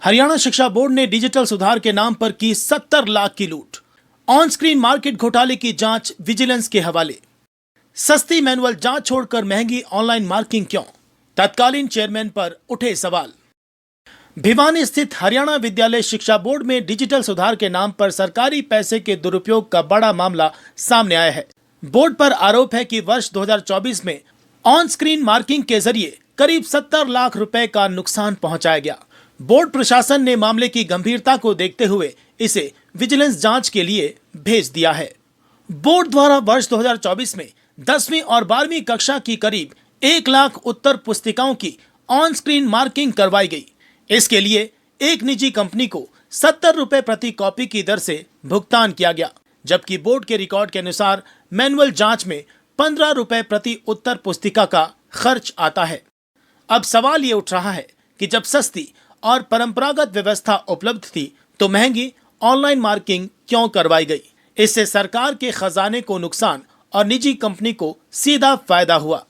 हरियाणा शिक्षा बोर्ड ने डिजिटल सुधार के नाम पर की 70 लाख की लूट। ऑन स्क्रीन मार्केट घोटाले की जांच विजिलेंस के हवाले। सस्ती मैनुअल जांच छोड़कर महंगी ऑनलाइन मार्किंग क्यों? तत्कालीन चेयरमैन पर उठे सवाल। भिवानी स्थित हरियाणा विद्यालय शिक्षा बोर्ड में डिजिटल सुधार के नाम पर सरकारी पैसे के दुरुपयोग का बड़ा मामला सामने आया है। बोर्ड पर आरोप है कि वर्ष 2024 में ऑन स्क्रीन मार्किंग के जरिए करीब 70 लाख रुपए का नुकसान पहुंचाया गया। बोर्ड प्रशासन ने मामले की गंभीरता को देखते हुए इसे विजिलेंस जांच के लिए भेज दिया है। बोर्ड द्वारा वर्ष 2024 में 10वीं और 12वीं कक्षा की करीब 1 लाख उत्तर पुस्तिकाओं की ऑन स्क्रीन मार्किंग करवाई गई। इसके लिए एक निजी कंपनी को 70 रुपए प्रति कॉपी की दर से भुगतान किया गया, जबकि बोर्ड के रिकॉर्ड के अनुसार मैनुअल जांच में 15 रुपए प्रति उत्तर पुस्तिका का खर्च आता है। अब सवाल ये उठ रहा है कि जब सस्ती और परंपरागत व्यवस्था उपलब्ध थी तो महंगी ऑनलाइन मार्किंग क्यों करवाई गई? इससे सरकार के खजाने को नुकसान और निजी कंपनी को सीधा फायदा हुआ।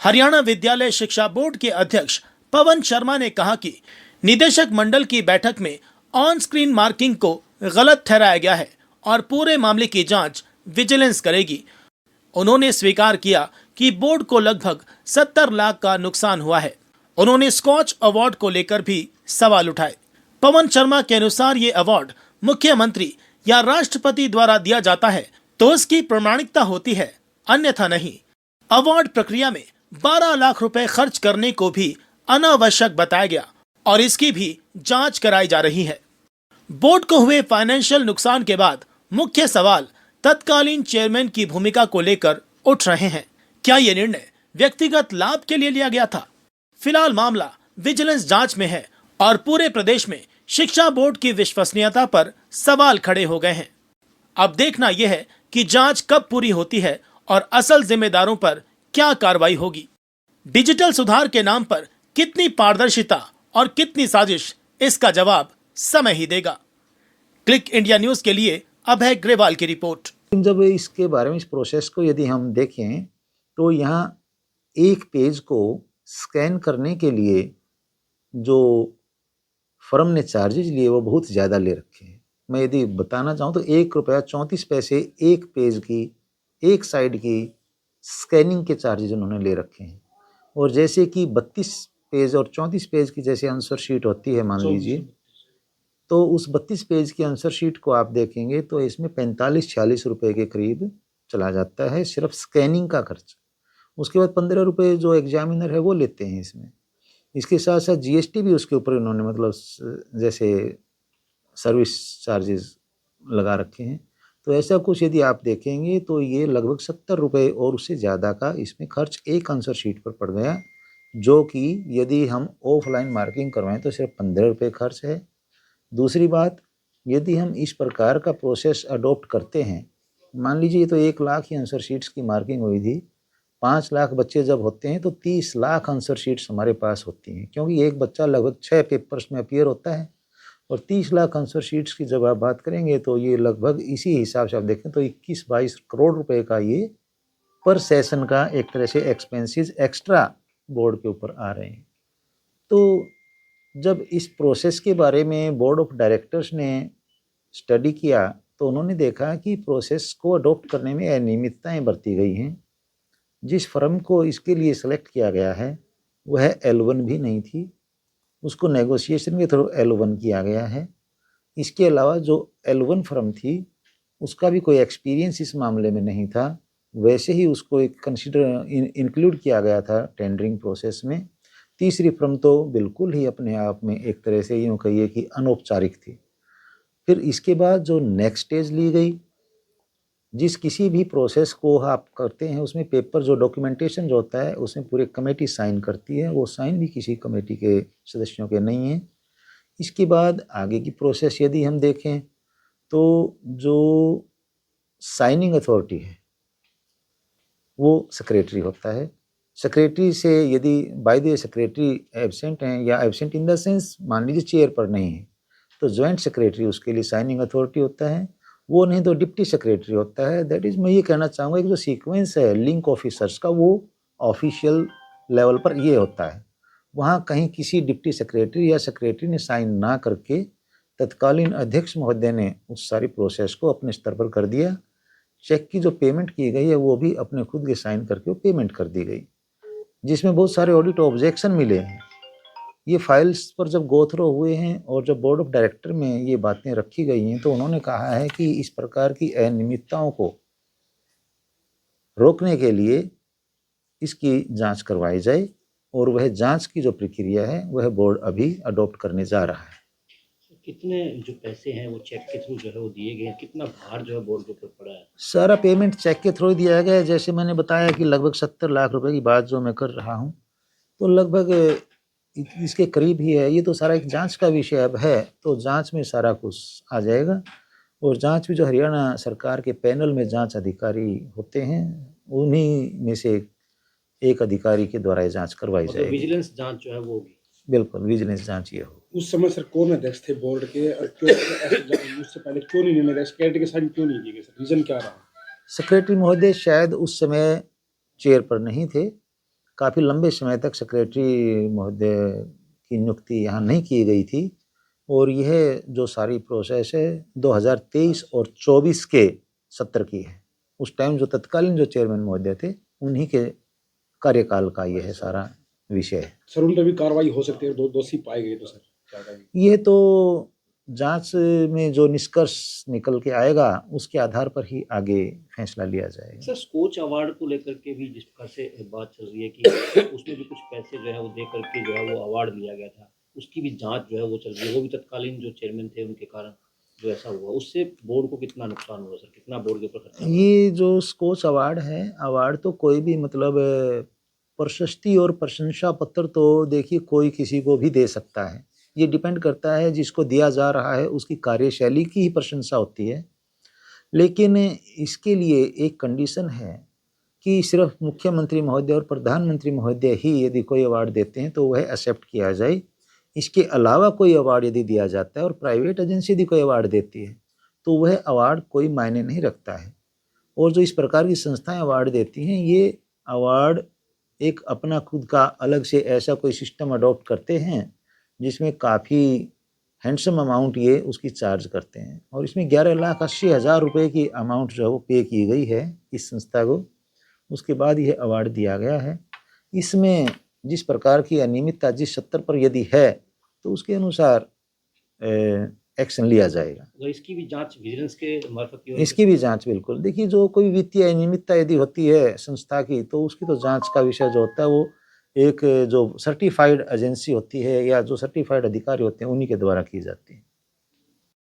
हरियाणा विद्यालय शिक्षा बोर्ड के अध्यक्ष पवन शर्मा ने कहा कि निदेशक मंडल की बैठक में ऑन स्क्रीन मार्किंग को गलत ठहराया गया है और पूरे मामले की जांच विजिलेंस करेगी। उन्होंने स्वीकार किया कि बोर्ड को लगभग 70 लाख का नुकसान हुआ है। उन्होंने स्कॉच अवार्ड को लेकर भी सवाल उठाए। पवन शर्मा के अनुसार ये अवार्ड मुख्यमंत्री या राष्ट्रपति द्वारा दिया जाता है तो उसकी प्रामाणिकता होती है, अन्यथा नहीं। अवार्ड प्रक्रिया में 12 लाख रुपए खर्च करने को भी अनावश्यक बताया गया और इसकी भी जांच कराई जा रही है। बोर्ड को हुए फाइनेंशियल नुकसान के बाद मुख्य सवाल तत्कालीन चेयरमैन की भूमिका को लेकर उठ रहे हैं। क्या ये निर्णय व्यक्तिगत लाभ के लिए लिया गया था? फिलहाल मामला विजिलेंस जांच में है और पूरे प्रदेश में शिक्षा बोर्ड की विश्वसनीयता पर सवाल खड़े हो गए हैं। अब देखना यह है कि जांच कब पूरी होती है और असल जिम्मेदारों पर क्या कार्रवाई होगी। डिजिटल सुधार के नाम पर कितनी पारदर्शिता और कितनी साजिश, इसका जवाब समय ही देगा। क्लिक इंडिया न्यूज के लिए अभय ग्रेवाल की रिपोर्ट। जब इसके बारे में इस प्रोसेस को यदि हम देखें तो यहाँ एक पेज को स्कैन करने के लिए जो फर्म ने चार्जेज लिए वो बहुत ज़्यादा ले रखे हैं। मैं यदि बताना चाहूँ तो ₹1.34 एक पेज की, एक साइड की स्कैनिंग के चार्जेज उन्होंने ले रखे हैं। और जैसे कि 32 पेज और 34 पेज की जैसे आंसर शीट होती है मान लीजिए, तो उस 32 पेज की आंसर शीट को आप देखेंगे तो इसमें 45-46 रुपए के करीब चला जाता है सिर्फ स्कैनिंग का खर्च। उसके बाद 15 रुपये जो एग्जामिनर है वो लेते हैं इसमें। इसके साथ साथ जीएसटी भी उसके ऊपर उन्होंने मतलब जैसे सर्विस चार्जेस लगा रखे हैं। तो ऐसा कुछ यदि आप देखेंगे तो ये लगभग 70 रुपये और उससे ज़्यादा का इसमें खर्च एक आंसर शीट पर पड़ गया, जो कि यदि हम ऑफलाइन मार्किंग करवाएं तो सिर्फ 15 रुपये खर्च है। दूसरी बात, यदि हम इस प्रकार का प्रोसेस अडॉप्ट करते हैं, मान लीजिए तो 1 लाख ही आंसर शीट्स की मार्किंग हुई थी, 5 लाख बच्चे जब होते हैं तो 30 लाख आंसर शीट्स हमारे पास होती हैं, क्योंकि एक बच्चा लगभग 6 पेपर्स में अपीयर होता है। और 30 लाख आंसर शीट्स की जब आप बात करेंगे तो ये लगभग इसी हिसाब से आप देखें तो 21-22 करोड़ रुपए का ये पर सेशन का एक तरह से एक्सपेंसेस एक्स्ट्रा बोर्ड के ऊपर आ रहे हैं। तो जब इस प्रोसेस के बारे में बोर्ड ऑफ डायरेक्टर्स ने स्टडी किया तो उन्होंने देखा कि प्रोसेस को अडॉप्ट करने में अनियमितताएं बरती गई हैं। जिस फर्म को इसके लिए सेलेक्ट किया गया है वह L1 भी नहीं थी, उसको नेगोशिएशन के थ्रू L1 किया गया है। इसके अलावा जो L1 फर्म थी उसका भी कोई एक्सपीरियंस इस मामले में नहीं था, वैसे ही उसको एक इंक्लूड किया गया था टेंडरिंग प्रोसेस में। तीसरी फर्म तो बिल्कुल ही अपने आप में एक तरह से यूँ कहिए कि अनौपचारिक थी। फिर इसके बाद जो नेक्स्ट स्टेज ली गई, जिस किसी भी प्रोसेस को आप करते हैं उसमें पेपर जो डॉक्यूमेंटेशन जो होता है उसमें पूरी कमेटी साइन करती है, वो साइन भी किसी कमेटी के सदस्यों के नहीं हैं। इसके बाद आगे की प्रोसेस यदि हम देखें तो जो साइनिंग अथॉरिटी है वो सेक्रेटरी होता है। सेक्रेटरी से यदि by the way secretary absent हैं या एब्सेंट इन द सेंस मान लीजिए चेयर पर नहीं है तो ज्वाइंट सेक्रेटरी उसके लिए साइनिंग अथॉरिटी होता है, वो नहीं तो डिप्टी सेक्रेटरी होता है। दैट इज़ मैं ये कहना चाहूँगा कि जो सीक्वेंस है लिंक ऑफिसर्स का वो ऑफिशियल लेवल पर ये होता है। वहाँ कहीं किसी डिप्टी सेक्रेटरी या सेक्रेटरी ने साइन ना करके तत्कालीन अध्यक्ष महोदय ने उस सारी प्रोसेस को अपने स्तर पर कर दिया। चेक की जो पेमेंट की गई है वो भी अपने खुद के साइन करके वो पेमेंट कर दी गई, जिसमें बहुत सारे ऑडिट ऑब्जेक्शन मिले हैं। ये फाइल्स पर जब गो थ्रो हुए हैं और जब बोर्ड ऑफ डायरेक्टर में ये बातें रखी गई हैं तो उन्होंने कहा है कि इस प्रकार की अनियमितताओं को रोकने के लिए इसकी जांच करवाई जाए, और वह जांच की जो प्रक्रिया है वह बोर्ड अभी अडॉप्ट करने जा रहा है। कितने जो पैसे हैं वो चेक के थ्रू जो है वो दिए गए हैं, कितना भार जो है बोर्ड के ऊपर पड़ा है? सारा पेमेंट चेक के थ्रू दिया गया है। जैसे मैंने बताया कि लगभग 70 लाख रुपए की बात जो मैं कर रहा हूँ, तो लगभग इसके करीब ही है। ये तो सारा एक जांच का विषय अब है, तो जांच में सारा कुछ आ जाएगा। और जांच भी जो हरियाणा सरकार के पैनल में जांच अधिकारी होते हैं, उन्हीं में से एक अधिकारी के द्वारा ये जांच करवाई मतलब जाएगी। विजिलेंस जांच जो है वो होगी। बिल्कुल, विजिलेंस जांच ये हो। उस समय सर कौन अध्यक्ष थे बोर्ड के, और क्यों उससे पहले क्यों नहीं निर्णय, सेक्रेटरी के साइन क्यों नहीं किए गए सर, रीजन क्या रहा? सेक्रेटरी महोदय शायद उस समय चेयर पर नहीं थे। काफ़ी लंबे समय तक सेक्रेटरी महोदय की नियुक्ति यहाँ नहीं की गई थी, और यह जो सारी प्रोसेस है 2023 और 24 के सत्र की है। उस टाइम जो तत्कालीन जो चेयरमैन महोदय थे उन्हीं के कार्यकाल का यह है सारा विषय है। सर उन पर भी कार्रवाई हो सकती है, दोषी पाए गए तो सर क्या करेंगे? ये तो जांच में जो निष्कर्ष निकल के आएगा उसके आधार पर ही आगे फैसला लिया जाएगा। सर स्कोच अवार्ड को लेकर के भी जिस प्रकार से बात चल रही है कि उसमें भी कुछ पैसे जो है वो दे करके जो है वो अवार्ड दिया गया था, उसकी भी जांच जो है वो चल रही है। वो भी तत्कालीन जो चेयरमैन थे उनके कारण जो ऐसा हुआ, उससे बोर्ड को कितना नुकसान हुआ सर, कितना बोर्ड के ऊपर खर्चा हुआ? ये जो स्कोच अवार्ड है, अवार्ड तो कोई भी मतलब प्रशस्ति और प्रशंसा पत्र तो देखिए कोई किसी को भी दे सकता है। ये डिपेंड करता है जिसको दिया जा रहा है उसकी कार्यशैली की ही प्रशंसा होती है। लेकिन इसके लिए एक कंडीशन है कि सिर्फ मुख्यमंत्री महोदय और प्रधानमंत्री महोदय ही यदि कोई अवार्ड देते हैं तो वह एक्सेप्ट किया जाए। इसके अलावा कोई अवार्ड यदि दिया जाता है और प्राइवेट एजेंसी यदि कोई अवार्ड देती है तो वह अवार्ड कोई मायने नहीं रखता है। और जो इस प्रकार की संस्थाएं अवार्ड देती हैं, ये अवार्ड एक अपना खुद का अलग से ऐसा कोई सिस्टम अडॉप्ट करते हैं जिसमें काफ़ी हैंडसम अमाउंट ये उसकी चार्ज करते हैं, और इसमें 11,80,000 रुपये की अमाउंट जो है वो पे की गई है इस संस्था को। उसके बाद यह अवार्ड दिया गया है। इसमें जिस प्रकार की अनियमितता जिस स्तर पर यदि है तो उसके अनुसार एक्शन लिया जाएगा। तो इसकी भी जांच विजिलेंस के मार्फत की इसकी भी जांच बिल्कुल, देखिए जो कोई वित्तीय अनियमितता यदि होती है संस्था की तो उसकी तो जांच का विषय जो होता है वो एक जो सर्टिफाइड एजेंसी होती है या जो सर्टिफाइड अधिकारी होते हैं उन्हीं के द्वारा की जाती है।